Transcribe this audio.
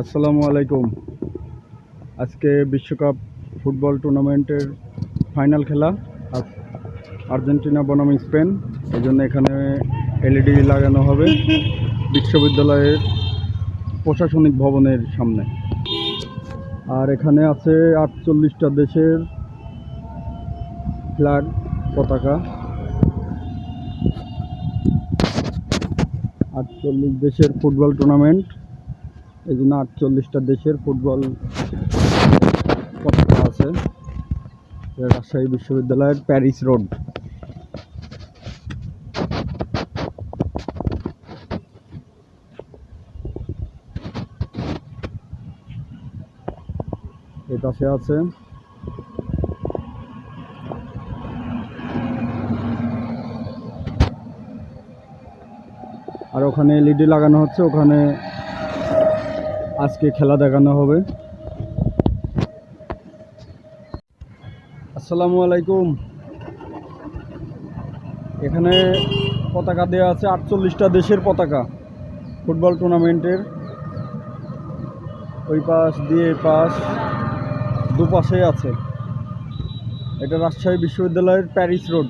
আসসালামু আলাইকুম। আজকে বিশ্বকাপ ফুটবল টুর্নামেন্টের ফাইনাল খেলা, আর্জেন্টিনা বনাম স্পেন। এই জন্য এখানে এলইডি লাগানো হবে বিশ্ববিদ্যালয়ের প্রশাসনিক ভবনের সামনে। আর এখানে আছে 48টা দেশের ফ্ল্যাগ, পতাকা। 48 দেশের ফুটবল টুর্নামেন্ট, এই জন্য 48টা দেশের ফুটবল পতাকা আছে। রাজশাহী বিশ্ববিদ্যালয়ের প্যারিস রোড। এই পাশে আছে আর ওখানে এলইডি লাগানো হচ্ছে, ওখানে আজকে খেলা দেখানো হবে। আসসালামু আলাইকুম। এখানে পতাকা দেওয়া আছে 48টা দেশের পতাকা ফুটবল টুর্নামেন্টের। ওই পাশ দিয়ে এই পাশ দুপাশেই আছে। এটা রাজশাহী বিশ্ববিদ্যালয়ের প্যারিস রোড।